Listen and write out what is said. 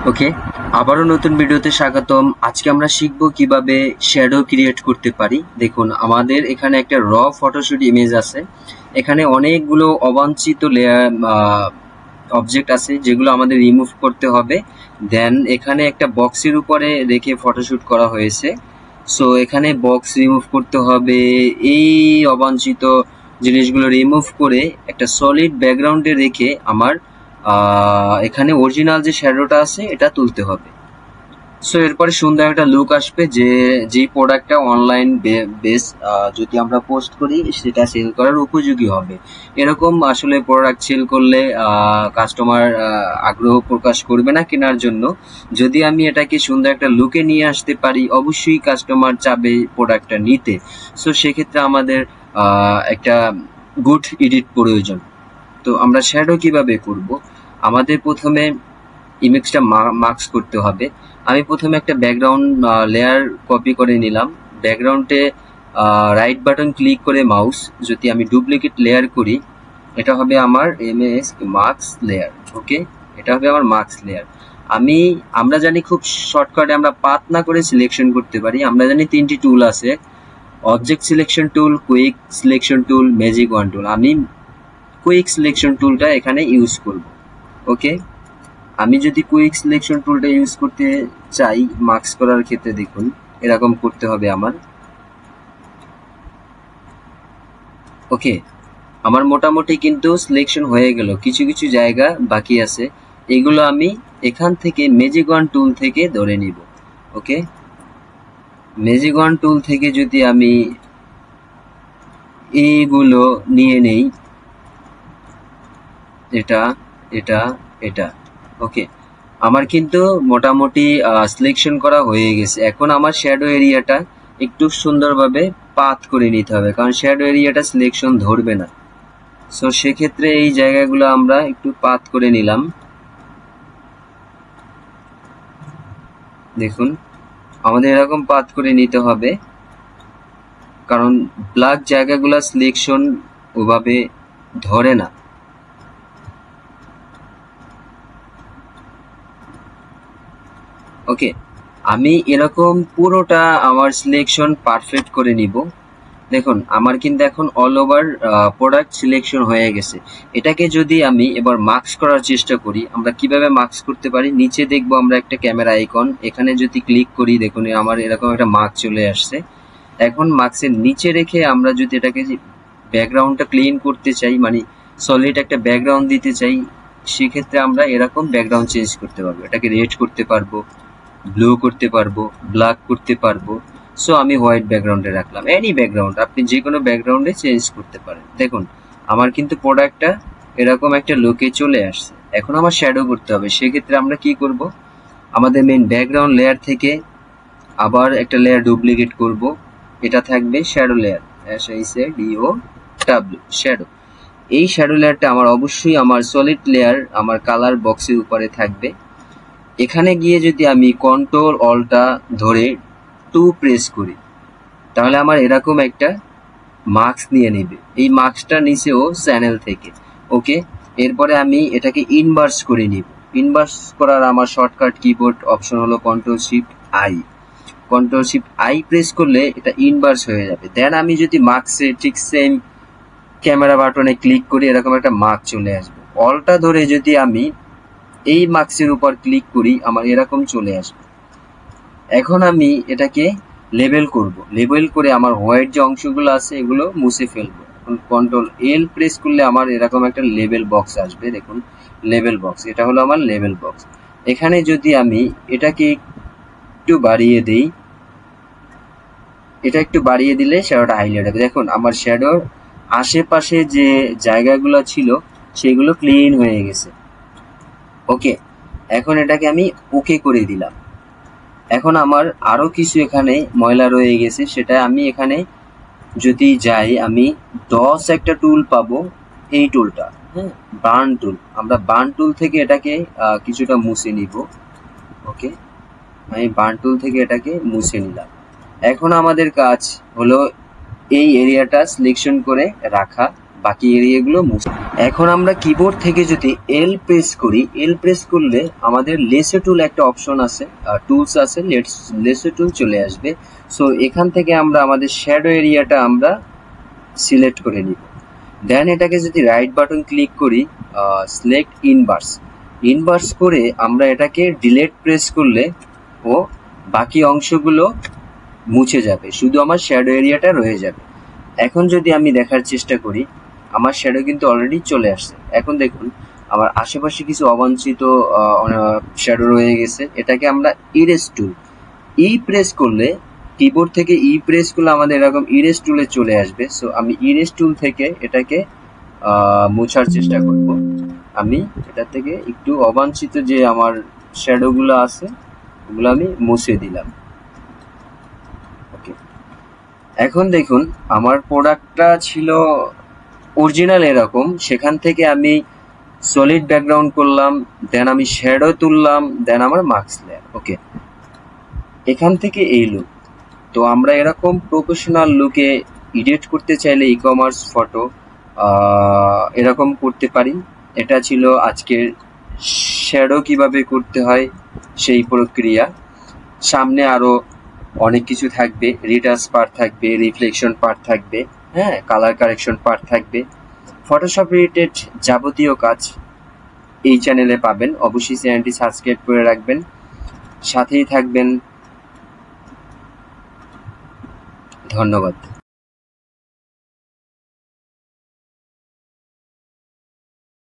ওকে, আবারও নতুন ভিডিওতে স্বাগতম। আজকে আমরা শিখব কিভাবে শ্যাডো ক্রিয়েট করতে পারি। দেখুন, আমাদের এখানে একটা র ফটোশুট ইমেজ আছে। এখানে অনেকগুলো অবাঞ্ছিত লেয়ার অবজেক্ট আছে যেগুলো আমাদের রিমুভ করতে হবে। দেন এখানে একটা বক্সের উপরে রেখে ফটোশুট করা হয়েছে। সো এখানে বক্স রিমুভ করতে হবে। এই অবাঞ্ছিত জিনিসগুলো রিমুভ করে একটা সলিড ব্যাকগ্রাউন্ডে রেখে আমার এখানে অরিজিনাল যে শ্যাডোটা আছে এটা তুলতে হবে। সো এরপরে সুন্দর একটা লুক আসবে, যে প্রোডাক্টটা অনলাইন বেস যদি আমরা পোস্ট করি সেটা সেল করার উপযোগী হবে। এরকম আসলে প্রোডাক্ট সেল করলে কাস্টমার আগ্রহ প্রকাশ করবে না কেনার জন্য। যদি আমি এটাকে সুন্দর একটা লুকে নিয়ে আসতে পারি, অবশ্যই কাস্টমার চাবে প্রোডাক্টটা নিতে। সো সেক্ষেত্রে আমাদের একটা গুড এডিট প্রয়োজন। তো আমরা শ্যাডো কিভাবে করব? আমাদের প্রথমে ইমেজটা মাস্ক করতে হবে। আমি প্রথমে একটা ব্যাকগ্রাউন্ড লেয়ার কপি করে নিলাম। ব্যাকগ্রাউন্ডে রাইট বাটন ক্লিক করে মাউস যদি আমি ডুপ্লিকেট লেয়ার করি, এটা হবে আমার এমএস মাস্ক লেয়ার। ওকে, এটা হবে আমার মাস্ক লেয়ার। আমরা জানি খুব শর্টকাটে আমরা পাথ না করে সিলেকশন করতে পারি। আমরা জানি তিনটি টুল আছে: object selection tool, quick selection tool, magic wand tool. আমি কুইক সিলেকশন টুলটা এখানে ইউজ করব। ওকে, আমি যদি কুইক সিলেকশন টুলটা ইউজ করতে চাই মাস্ক করার ক্ষেত্রে, দেখুন এরকম করতে হবে আমার। ওকে, আমার মোটামুটি কিন্তু সিলেকশন হয়ে গেল, কিছু কিছু জায়গা বাকি আছে। এগুলো আমি এখান থেকে ম্যাজিক ওয়ান টুল থেকে ধরে নিব। ওকে, ম্যাজিক ওয়ান টুল থেকে যদি আমি এইগুলো নিয়ে নেই, এটা এটা এটা, ওকে, আমার কিন্তু মোটামুটি সিলেকশন করা হয়ে গেছে। এখন আমার শ্যাডো এরিয়াটা একটু সুন্দরভাবে পাথ করে নিতে হবে, কারণ শ্যাডো এরিয়াটা সিলেকশন ধরবে না। সো সেক্ষেত্রে এই জায়গাগুলো আমরা একটু পাথ করে নিলাম। দেখুন, আমাদের এরকম পাথ করে নিতে হবে, কারণ ব্ল্যাক জায়গাগুলো সিলেকশন ওভাবে ধরে না। ওকে, আমি এরকম পুরোটা আমার সিলেকশন পারফেক্ট করে নিব। দেখুন, আমার কিন্তু এখন অল ওভার প্রোডাক্ট সিলেকশন হয়ে গেছে। এটাকে যদি আমি এবার মাস্ক করার চেষ্টা করি, আমরা কিভাবে মাস্ক করতে পারি? নিচে দেখবো আমরা একটা ক্যামেরা আইকন, এখানে যদি ক্লিক করি, দেখুন আমার এরকম একটা মাস্ক চলে আসছে। এখন মাস্কের নিচে রেখে আমরা যদি এটাকে ব্যাকগ্রাউন্ডটা ক্লিন করতে চাই, মানে সলিড একটা ব্যাকগ্রাউন্ড দিতে চাই, সেক্ষেত্রে আমরা এরকম ব্যাকগ্রাউন্ড চেঞ্জ করতে পারবো। এটাকে রেড করতে পারবো, ব্লু করতে পারবো, ব্ল্যাক করতে পারবো। সো আমি হোয়াইট ব্যাকগ্রাউন্ডে রাখলাম। এনি ব্যাকগ্রাউন্ড আপনি যে কোনো ব্যাকগ্রাউন্ডে চেঞ্জ করতে পারেন। দেখুন, আমার কিন্তু প্রোডাক্টটা এরকম একটা লুকে চলে আসছে। এখন আমার শ্যাডো করতে হবে। সেক্ষেত্রে আমরা কি করব? আমাদের মেইন ব্যাকগ্রাউন্ড লেয়ার থেকে আবার একটা লেয়ার ডুপ্লিকেট করব। এটা থাকবে শ্যাডো লেয়ার, SHADOW শ্যাডো। এই শ্যাডো লেয়ারটা আমার অবশ্যই আমার সলিড লেয়ার আমার কালার বক্সের উপরে থাকবে। এখানে গিয়ে যদি আমি কন্ট্রোল অল্টা ধরে 2 প্রেস করি, তাহলে আমার এরকম একটা মাস্ক নিয়ে নেবে। এই মাস্কটা নিচেও চ্যানেল থেকে। ওকে, এরপরে আমি এটাকে ইনভার্স করে নিব। ইনভার্স করার আমার শর্টকাট কিবোর্ড অপশন হলো control shift I. Control shift I press করলে এটা ইনভার্স হয়ে যাবে। দেন আমি যদি মাস্কে ঠিক সেম ক্যামেরা বাটনে ক্লিক করি, এরকম একটা মাস্ক চলে আসবে। অলটা ধরে যদি আমি এই মাস্কের উপর ক্লিক করি, আমার এরকম চলে আসবে। এখন আমি এটাকে লেবেল করব। লেবেল করে আমার হোয়াইট যে অংশগুলো আছে এগুলো মুছে ফেলবো। এখন কন্ট্রোল এল প্রেস করলে আমার এরকম একটা লেবেল বক্স আসবে। দেখুন, লেবেল বক্স, এটা হলো আমার লেবেল বক্স। এখানে যদি আমি এটাকে একটু বাড়িয়ে দেই, এটা একটু বাড়িয়ে দিলে শ্যাডোটা হাইলাইট হবে। দেখুন, আমার শ্যাডোর আশেপাশে যে জায়গাগুলো ছিল সেগুলো ক্লিন হয়ে গেছে। ওকে, এখন এটাকে আমি ওকে করে দিলাম। এখন আমার আরো কিছু এখানে ময়লা রয়ে গেছে, সেটা আমি এখানে যদি যাই, আমি ডস একটা টুল পাবো, এই টুলটা, হ্যাঁ, বার্ন টুল। আমরা বার্ন টুল থেকে এটাকে কিছুটা মুছে নিব। ওকে, আমি বার্ন টুল থেকে এটাকে মুছে নিলাম। এখন আমাদের কাজ হলো এই এরিয়াটা সিলেকশন করে রাখা। বাকি এরিয়াগুলো মুছে। এখন আমরা কিবোর্ড থেকে যদি এল প্রেস করি, এল প্রেস করলে আমাদের লেসো টুল একটা অপশন আছে, টুলস আছে, লেসো টুল চলে আসবে। সো এখান থেকে আমরা আমাদের শ্যাডো এরিয়াটা আমরা সিলেক্ট করে নিব। দেন এটাকে যদি রাইট বাটন ক্লিক করি, সিলেক্ট ইনভার্স করে আমরা এটাকে ডিলেট প্রেস করলে ও বাকি অংশগুলো মুছে যাবে, শুধু আমার শ্যাডো এরিয়াটা রয়ে যাবে। এখন যদি আমি দেখার চেষ্টা করি, আমার শ্যাডো কিন্তু অলরেডি চলে আসছে। এখন দেখুন আমার আশেপাশে কিছু অবাঞ্ছিত শ্যাডো রয়ে গেছে। এটাকে আমরা ইরেজ টুল প্রেস করলে, কিবোর্ড থেকে প্রেস করলে আমাদের এরকম ইরেজ টুলে চলে আসবে। সো আমি ইরেজ টুল থেকে এটাকে মোছার চেষ্টা করব। আমি এটা থেকে একটু অবাঞ্ছিত যে আমার শ্যাডোগুলো আছে ওগুলো আমি মুছে দিলাম। ওকে, এখন দেখুন আমার প্রোডাক্টটা ছিল অরিজিনাল এরকম, সেখান থেকে আমি সলিড ব্যাকগ্রাউন্ড করলাম, দেন আমি শ্যাডো তুললাম, দেন আমার মাস্ক লেয়ার। ওকে, এখান থেকে এই লুক। তো আমরা এরকম প্রফেশনাল লুকে এডিট করতে চাইলে ই কমার্স ফটো এরকম করতে পারি। এটা ছিল আজকের শ্যাডো কিভাবে করতে হয় সেই প্রক্রিয়া। সামনে আরো অনেক কিছু থাকবে, রিটাচ পার্ট থাকবে, রিফ্লেকশন পার্ট থাকবে, হ্যাঁ, কালার কারেকশন পার্ট থাকবে। ফটোশপ রিলেটেড যাবতীয় কাজ এই চ্যানেলে পাবেন। অবশ্যই চ্যানেলটি সাবস্ক্রাইব করে রাখবেন, সাথেই থাকবেন। ধন্যবাদ।